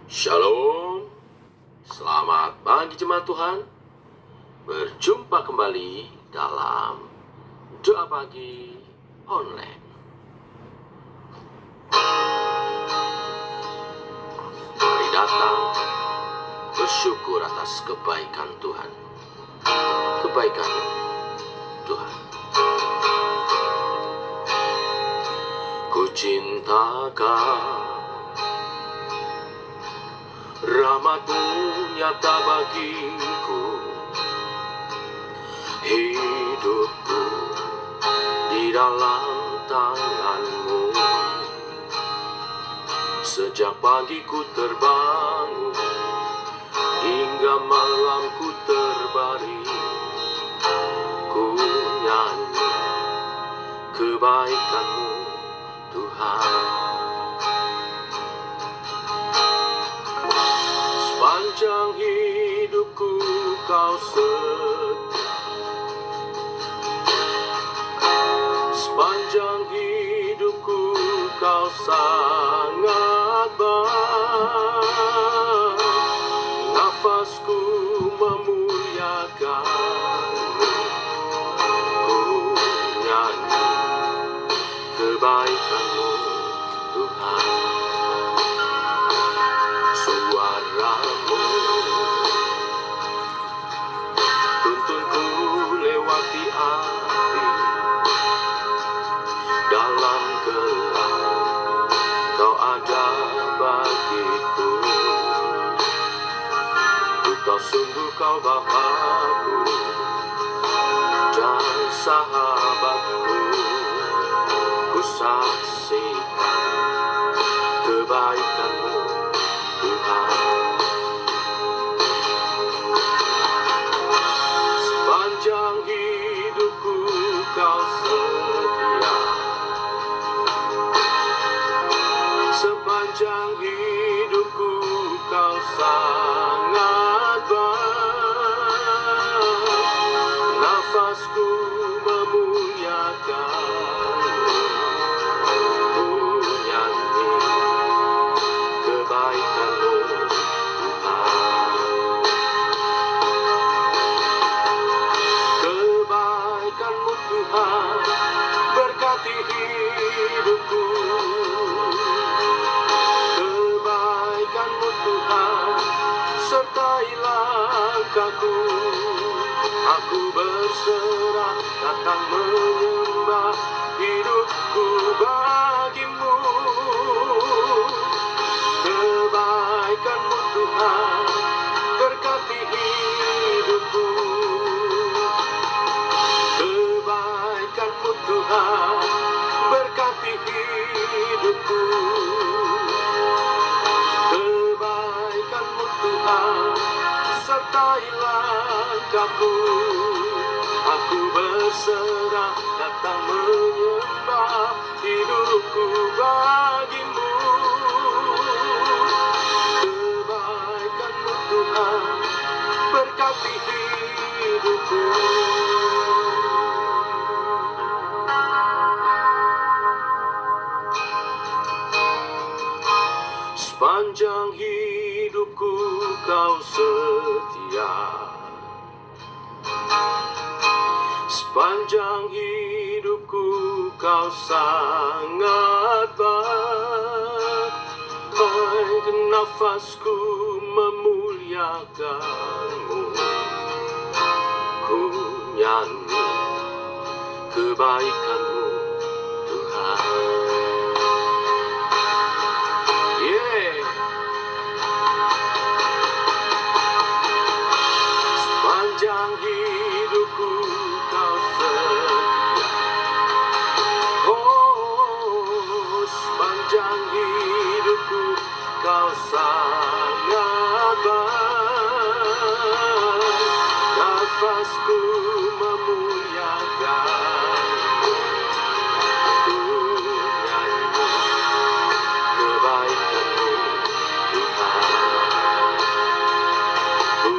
Shalom, selamat pagi jemaat Tuhan. Berjumpa kembali dalam doa pagi online. Mari datang bersyukur atas kebaikan Tuhan. Kebaikan Tuhan. Ku cinta Kau, rahmat-Mu nyata bagiku, hidupku di dalam tangan-Mu. Sejak pagi ku terbangun hingga malam ku terbaring, ku nyanyi kebaikan-Mu Tuhan. Sepanjang hidupku Kau setia, sepanjang hidupku Kau sangat baik. Nafasku memuliakan-Mu, ku nyanyi kebaikan-Mu Tuhan. Suara-Mu tuntunku lewati api, dalam gelap Kau ada bagiku. Ku tahu sungguh Kau Bapa-Ku dan sahabat-Ku. Ku saksikan kebaikan-Mu Tuhan. Sepanjang hidupku Kau setia, sepanjang hidupku Kau sangat baik. Nafasku memuliakan-Mu, ku nyanyi kebaikan-Mu Tuhan. Kebaikan-Mu Tuhan berkati hidupku. Kebaikan-Mu Tuhan sertai langkahku. Aku berserah, datang menyembah, hidupku bagi-Mu. Kebaikan-Mu Tuhan berkati hidupku. Kebaikan-Mu Tuhan berkati hidupku. Kebaikan-Mu Tuhan sertai langkahku. Aku berserah, datang menyembah, hidupku bagi-Mu. Kebaikan-Mu Tuhan berkati hidupku. Sepanjang hidupku Kau setia, sepanjang hidupku Kau sangat baik. Nafasku memuliakan-Mu, ku nyanyi kebaikan-Mu Tuhan. Sepanjang hidupku Kau setia, oh sepanjang hidupku Kau sangat baik. Nafasku memuliakan-Mu, ku nyanyi kebaikan-Mu Tuhan. Ku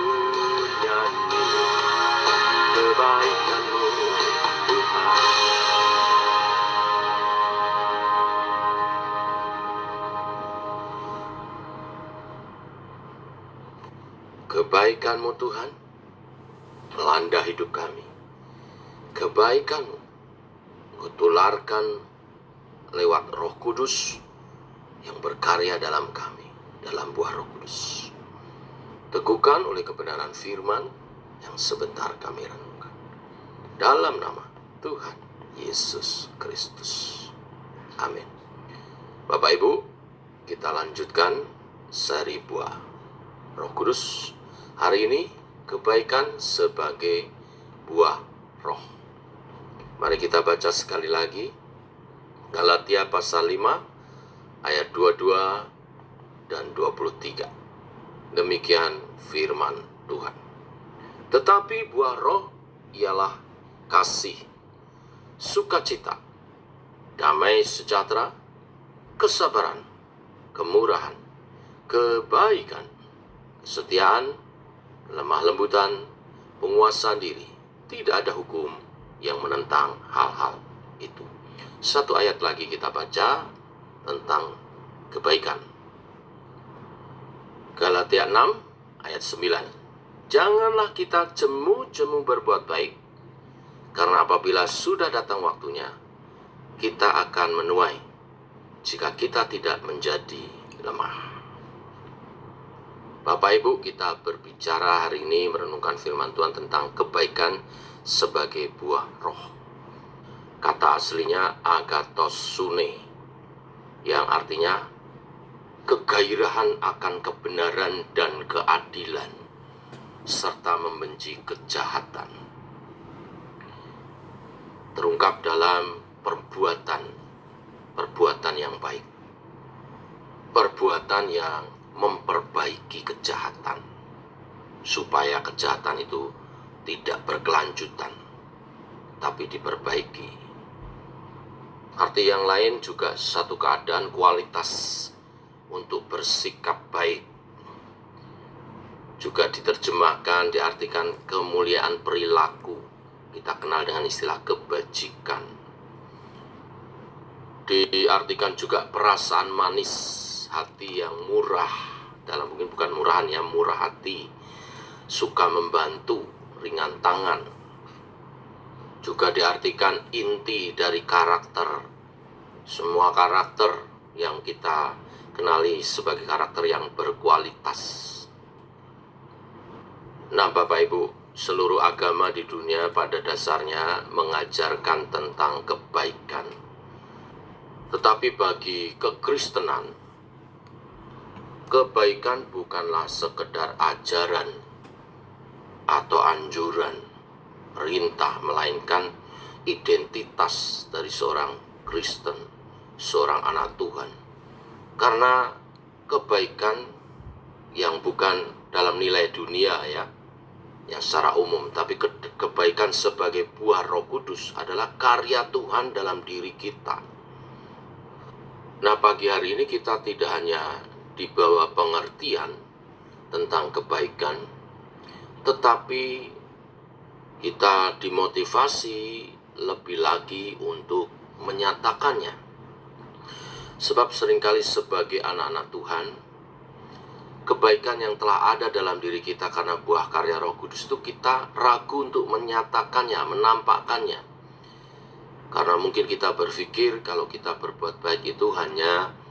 nyanyi kebaikan-Mu Tuhan. Kebaikan-Mu Tuhan melanda hidup kami. Kebaikan-Mu Engkau tularkan lewat Roh Kudus yang berkarya dalam kami, dalam buah Roh Kudus. Teguhkan oleh kebenaran firman yang sebentar kami renungkan. Dalam nama Tuhan Yesus Kristus. Amin. Bapak Ibu, kita lanjutkan seri buah Roh Kudus. Hari ini kebaikan sebagai buah roh. Mari kita baca sekali lagi Galatia pasal 5 ayat 22 dan 23. Demikian firman Tuhan. Tetapi buah roh ialah kasih, sukacita, damai sejahtera, kesabaran, kemurahan, kebaikan, kesetiaan, lemah lembutan, penguasaan diri. Tidak ada hukum yang menentang hal-hal itu. Satu ayat lagi kita baca tentang kebaikan. Galatia 6 ayat 9. Janganlah kita jemu-jemu berbuat baik, karena apabila sudah datang waktunya, kita akan menuai jika kita tidak menjadi lemah. Bapak Ibu, kita berbicara hari ini merenungkan firman Tuhan tentang kebaikan sebagai buah roh. Kata aslinya agathosune, yang artinya kegairahan akan kebenaran dan keadilan, serta membenci kejahatan. Terungkap dalam perbuatan yang baik, perbuatan yang memperbaiki kejahatan, supaya kejahatan itu tidak berkelanjutan, tapi diperbaiki. Arti yang lain juga satu keadaan kualitas untuk bersikap baik. Juga diterjemahkan, diartikan kemuliaan perilaku. Kita kenal dengan istilah kebajikan. Diartikan juga perasaan manis, hati yang murah. Dalam mungkin bukan murahan ya, murah hati, suka membantu, ringan tangan. Juga diartikan inti dari karakter. Semua karakter yang kita kenali sebagai karakter yang berkualitas. Nah, Bapak Ibu, seluruh agama di dunia pada dasarnya mengajarkan tentang kebaikan. Tetapi bagi kekristenan, kebaikan bukanlah sekedar ajaran atau anjuran, perintah, melainkan identitas dari seorang Kristen, seorang anak Tuhan. Karena kebaikan yang bukan dalam nilai dunia ya, yang secara umum, tapi kebaikan sebagai buah Roh Kudus adalah karya Tuhan dalam diri kita. Nah, pagi hari ini kita tidak hanya dibawa pengertian tentang kebaikan, tetapi kita dimotivasi lebih lagi untuk menyatakannya. Sebab seringkali sebagai anak-anak Tuhan, kebaikan yang telah ada dalam diri kita karena buah karya Roh Kudus itu kita ragu untuk menyatakannya, menampakkannya. Karena mungkin kita berpikir kalau kita berbuat baik itu hanya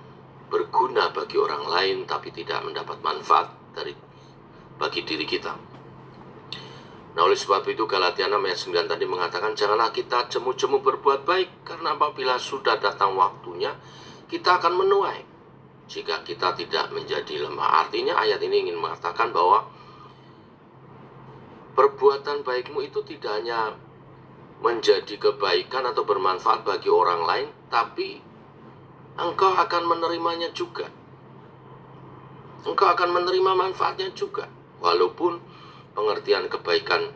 berguna bagi orang lain, tapi tidak mendapat manfaat bagi diri kita. Nah, oleh sebab itu Galatia 6 ayat 9 tadi mengatakan, janganlah kita jemu-jemu berbuat baik, karena apabila sudah datang waktunya, kita akan menuai jika kita tidak menjadi lemah. Artinya ayat ini ingin mengatakan bahwa perbuatan baikmu itu tidak hanya menjadi kebaikan atau bermanfaat bagi orang lain, tapi engkau akan menerimanya juga. Engkau akan menerima manfaatnya juga. Walaupun pengertian kebaikan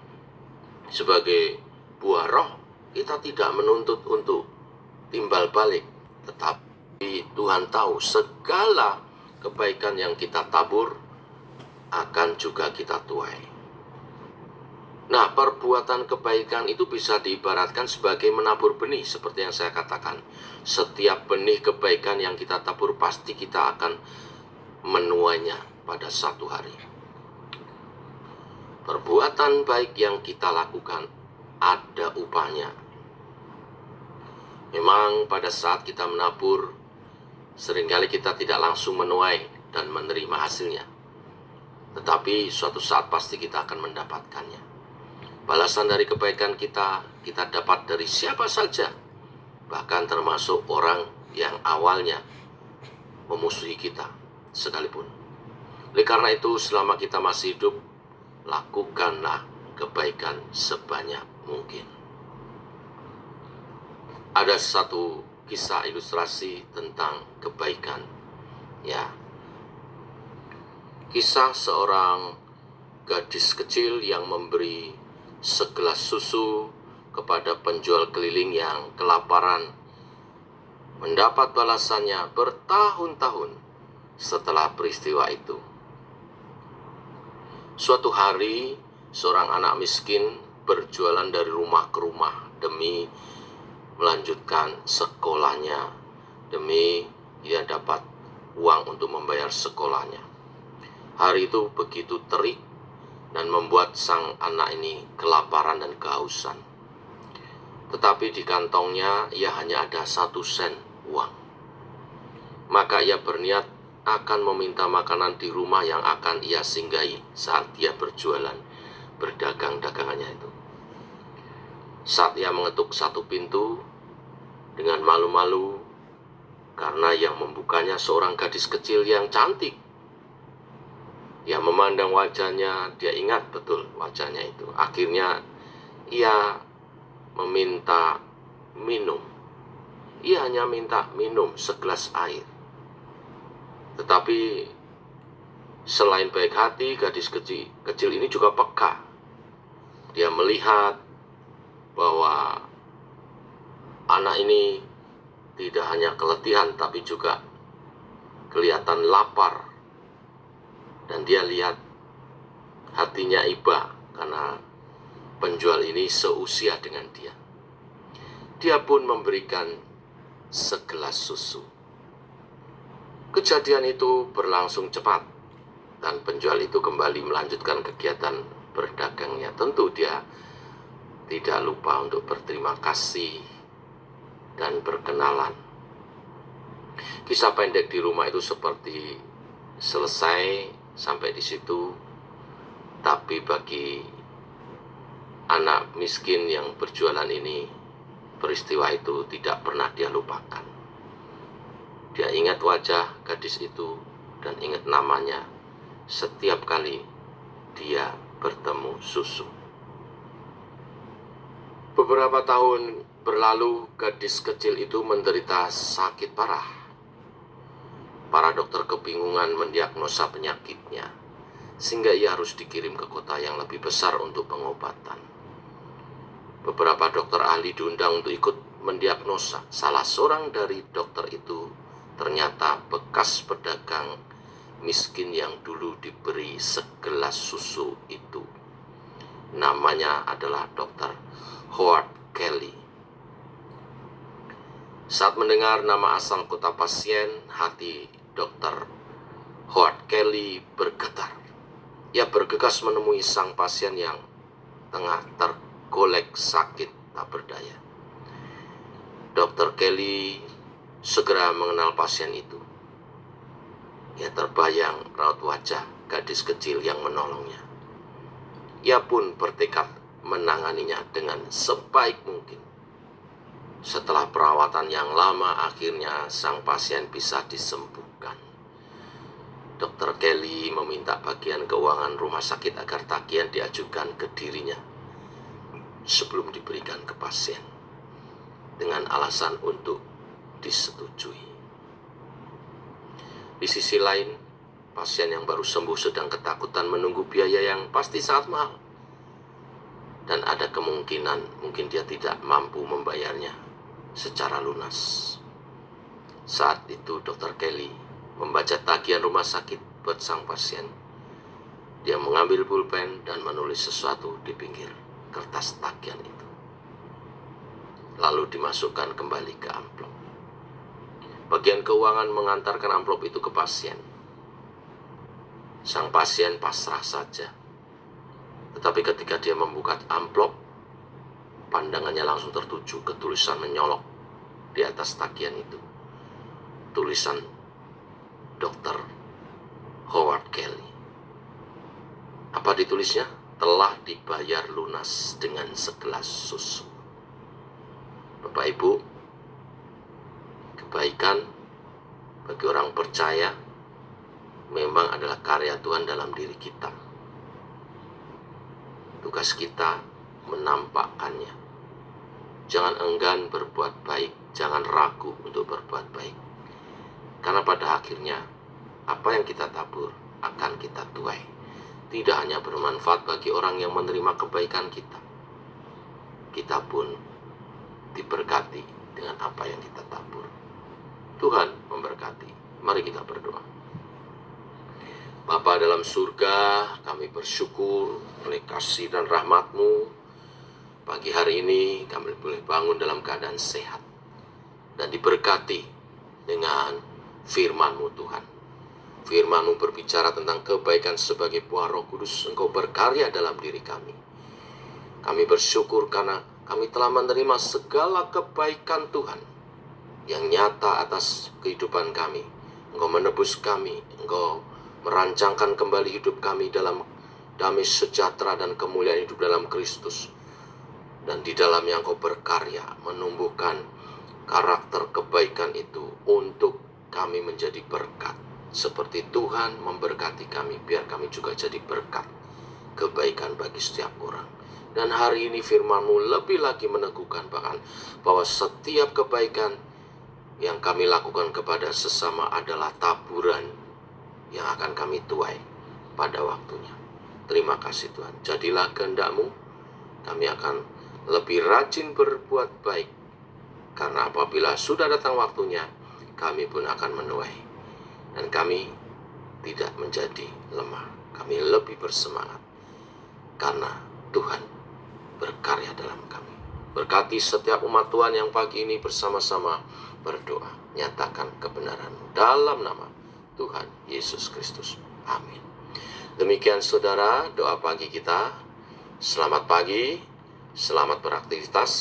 sebagai buah roh, kita tidak menuntut untuk timbal balik. Tetapi Tuhan tahu segala kebaikan yang kita tabur akan juga kita tuai. Nah, perbuatan kebaikan itu bisa diibaratkan sebagai menabur benih. Seperti yang saya katakan, setiap benih kebaikan yang kita tabur pasti kita akan menuainya pada satu hari. perbuatan baik yang kita lakukan ada upahnya. Memang pada saat kita menabur, seringkali kita tidak langsung menuai dan menerima hasilnya. Tetapi suatu saat pasti kita akan mendapatkannya. Balasan dari kebaikan kita dapat dari siapa saja, bahkan termasuk orang yang awalnya memusuhi kita sekalipun. Oleh karena itu, selama kita masih hidup, lakukanlah kebaikan sebanyak mungkin. Ada satu kisah ilustrasi tentang kebaikan, ya. Kisah seorang gadis kecil yang memberi segelas susu kepada penjual keliling yang kelaparan, mendapat balasannya bertahun-tahun setelah peristiwa itu. Suatu hari, seorang anak miskin berjualan dari rumah ke rumah demi melanjutkan sekolahnya, demi ia dapat uang untuk membayar sekolahnya. Hari itu begitu terik dan membuat sang anak ini kelaparan dan kehausan. Tetapi di kantongnya ia hanya ada 1 sen uang. Maka ia berniat akan meminta makanan di rumah yang akan ia singgahi saat ia berjualan, berdagang dagangannya itu. Saat ia mengetuk satu pintu, dengan malu-malu karena yang membukanya seorang gadis kecil yang cantik. Ia memandang wajahnya, dia ingat betul wajahnya itu. Akhirnya ia meminta minum. Ia hanya minta minum segelas air. Tetapi selain baik hati, gadis kecil ini juga peka. Dia melihat bahwa anak ini tidak hanya keletihan, tapi juga kelihatan lapar. Dan dia lihat hatinya iba karena penjual ini seusia dengan dia. Dia pun memberikan segelas susu. Kejadian itu berlangsung cepat dan penjual itu kembali melanjutkan kegiatan berdagangnya. Tentu dia tidak lupa untuk berterima kasih dan berkenalan. Kisah pendek di rumah itu seperti selesai sampai di situ. Tapi bagi anak miskin yang berjualan ini, peristiwa itu tidak pernah dia lupakan. Dia ingat wajah gadis itu dan ingat namanya setiap kali dia bertemu susu. Beberapa tahun berlalu, gadis kecil itu menderita sakit parah. Para dokter kebingungan mendiagnosa penyakitnya, sehingga ia harus dikirim ke kota yang lebih besar untuk pengobatan. Beberapa dokter ahli diundang untuk ikut mendiagnosa. Salah seorang dari dokter itu ternyata bekas pedagang miskin yang dulu diberi segelas susu itu. Namanya adalah Dr. Howard Kelly. Saat mendengar nama asal kota pasien, hati Dr. Howard Kelly bergetar. Ia bergegas menemui sang pasien yang tengah tergolek sakit tak berdaya. Dr. Kelly segera mengenal pasien itu. Ia terbayang raut wajah gadis kecil yang menolongnya. Ia pun bertekad menanganinya dengan sebaik mungkin. Setelah perawatan yang lama, akhirnya sang pasien bisa disembuhkan. Dr. Kelly meminta bagian keuangan rumah sakit agar tagihan diajukan ke dirinya sebelum diberikan ke pasien, dengan alasan untuk disetujui. Di sisi lain, pasien yang baru sembuh sedang ketakutan menunggu biaya yang pasti sangat mahal. Dan ada kemungkinan mungkin dia tidak mampu membayarnya secara lunas. Saat itu Dr. Kelly membaca tagihan rumah sakit buat sang pasien. Dia mengambil pulpen dan menulis sesuatu di pinggir kertas tagihan itu. Lalu dimasukkan kembali ke amplop. Bagian keuangan mengantarkan amplop itu ke pasien. Sang pasien pasrah saja. Tetapi ketika dia membuka amplop, pandangannya langsung tertuju ke tulisan menyolok di atas tagihan itu. Tulisan Dr. Howard Kelly. Apa ditulisnya? Telah dibayar lunas dengan segelas susu. Bapak Ibu, kebaikan bagi orang percaya memang adalah karya Tuhan dalam diri kita. Tugas kita menampakkannya. Jangan enggan berbuat baik, jangan ragu untuk berbuat baik. Karena pada akhirnya, apa yang kita tabur akan kita tuai. Tidak hanya bermanfaat bagi orang yang menerima kebaikan kita. Kita pun diberkati dengan apa yang kita tabur. Tuhan memberkati. Mari kita berdoa. Bapa dalam surga, kami bersyukur oleh kasih dan rahmat-Mu. Pagi hari ini kami boleh bangun dalam keadaan sehat dan diberkati dengan firman-Mu Tuhan. Firman-Mu berbicara tentang kebaikan sebagai buah Roh Kudus. Engkau berkarya dalam diri kami. Kami bersyukur karena kami telah menerima segala kebaikan Tuhan yang nyata atas kehidupan kami. Engkau menebus kami, Engkau merancangkan kembali hidup kami dalam damai sejahtera dan kemuliaan hidup dalam Kristus. Dan di dalamnya Engkau berkarya menumbuhkan karakter kebaikan itu untuk kami menjadi berkat. Seperti Tuhan memberkati kami, biar kami juga jadi berkat kebaikan bagi setiap orang. Dan hari ini firman-Mu lebih lagi meneguhkan bahwa setiap kebaikan yang kami lakukan kepada sesama adalah taburan yang akan kami tuai pada waktunya. Terima kasih Tuhan. Jadilah kehendak-Mu, kami akan lebih rajin berbuat baik. Karena apabila sudah datang waktunya, kami pun akan menuai. Dan kami tidak menjadi lemah. Kami lebih bersemangat. Karena Tuhan berkarya dalam kami. Berkati setiap umat Tuhan yang pagi ini bersama-sama berdoa. Nyatakan kebenaran-Mu dalam nama Tuhan Yesus Kristus. Amin. Demikian saudara, doa pagi kita. Selamat pagi, selamat beraktivitas.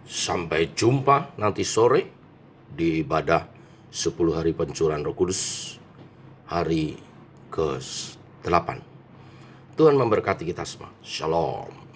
Sampai jumpa nanti sore di ibadah 10 hari pencurahan Roh Kudus, hari ke-8. Tuhan memberkati kita semua. Shalom.